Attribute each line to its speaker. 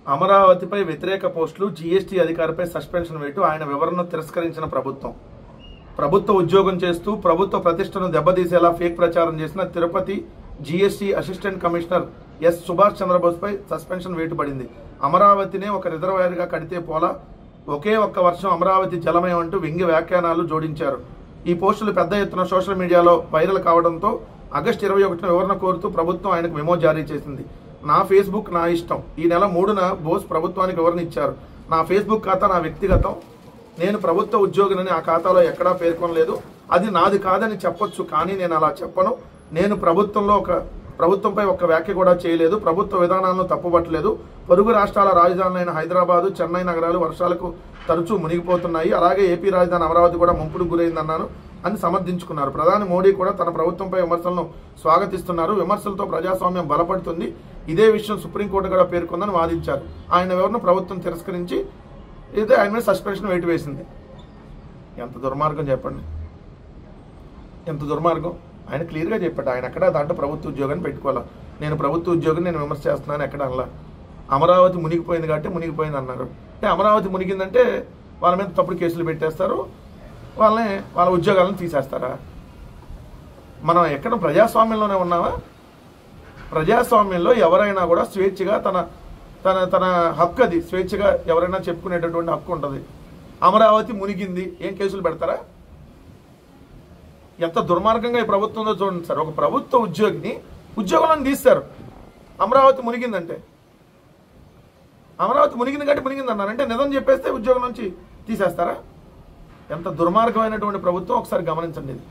Speaker 1: అమరావతిపై వ్యతిరేక పోస్టులు, GST అధికారిపై suspension వేటు, ఆయన వివరణను తిరస్కరించిన ప్రభుత్వ ఉద్యోగం చేస్తూ ప్రభుత్వ ప్రతిష్టను దెబ్బతీసేలా ఫేక్ ప్రచారం చేసిన Tirupati GST assistant commissioner S Subhash చంద్రబోస్పై సస్పెన్షన్ వేటు పడింది. అమరావతినే ఒక రిజర్వాయర్గా కడితే పోలా, ఒకే ఒక్క వర్షం అమరావతి జలమయం అంటూ వ్యంగ్య వ్యాఖ్యానాలు జోడించారు. ఈ పోస్టులు పెద్ద ఎత్తున సోషల్ మీడియాలో వైరల్ కావడంతో ఆగస్టు 21న వివరణ కోరుతూ ప్రభుత్వం ఆయనకు మెమో జారీ చేసింది. నా ఫేస్బుక్ నా ఇష్టం. ఈ నెల 3న బోస్ ప్రభుత్వానికి వివరణ ఇచ్చారు. నా ఫేస్బుక్ ఖాతా నా వ్యక్తిగతం. నేను ప్రభుత్వ ఉద్యోగినని ఆ ఖాతాలో ఎక్కడా పేర్కొనలేదు. అది నాది కాదని చెప్పొచ్చు, కానీ నేను అలా చెప్పను. నేను ప్రభుత్వంపై ఒక్క వ్యాఖ్య కూడా చేయలేదు. ప్రభుత్వ విధానాలను తప్పుపట్టలేదు. పొరుగు రాష్ట్రాల రాజధానులైన హైదరాబాదు, చెన్నై నగరాలు వర్షాలకు తరచూ మునిగిపోతున్నాయి. అలాగే ఏపీ రాజధాని అమరావతి కూడా ముంపుకు గురైందన్నాను అని సమర్థించుకున్నారు. ప్రధాని మోడీ కూడా తన ప్రభుత్వంపై విమర్శలను స్వాగతిస్తున్నారు. విమర్శలతో ప్రజాస్వామ్యం బలపడుతుంది. ఇదే విషయం సుప్రీంకోర్టు కూడా పేర్కొందని వాదించారు. ఆయన వివరణ ప్రభుత్వం తిరస్కరించి ఇదే ఆయన మీద సస్పెన్షన్ వేటు వేసింది. ఎంత దుర్మార్గం చెప్పండి, ఎంత దుర్మార్గం. ఆయన క్లియర్గా చెప్పాడు. ఆయన ఎక్కడ దాంట్లో ప్రభుత్వ ఉద్యోగాన్ని పెట్టుకోవాలా. నేను ప్రభుత్వ ఉద్యోగిని నేను విమర్శ చేస్తున్నాను ఎక్కడ అనలా. అమరావతి మునిగిపోయింది కాబట్టి మునిగిపోయింది అన్నారు. అంటే అమరావతి మునిగిందంటే వాళ్ళ మీద తప్పుడు కేసులు పెట్టేస్తారు, వాళ్ళ ఉద్యోగాలను తీసేస్తారా? మనం ఎక్కడ ప్రజాస్వామ్యంలోనే ఉన్నావా? ప్రజాస్వామ్యంలో ఎవరైనా కూడా స్వేచ్ఛగా తన హక్కు, అది స్వేచ్ఛగా ఎవరైనా చెప్పుకునేటటువంటి హక్కు ఉంటుంది. అమరావతి మునిగింది, ఏం కేసులు పెడతారా? ఎంత దుర్మార్గంగా ఈ ప్రభుత్వంలో చూడండి సార్. ఒక ప్రభుత్వ ఉద్యోగిని ఉద్యోగంలో తీస్తారు. అమరావతి మునిగిందంటే అమరావతి మునిగింది కాబట్టి మునిగింది అన్నారంటే నిజం చెప్పేస్తే ఉద్యోగం నుంచి తీసేస్తారా? ఎంత దుర్మార్గమైనటువంటి ప్రభుత్వం ఒకసారి గమనించండి.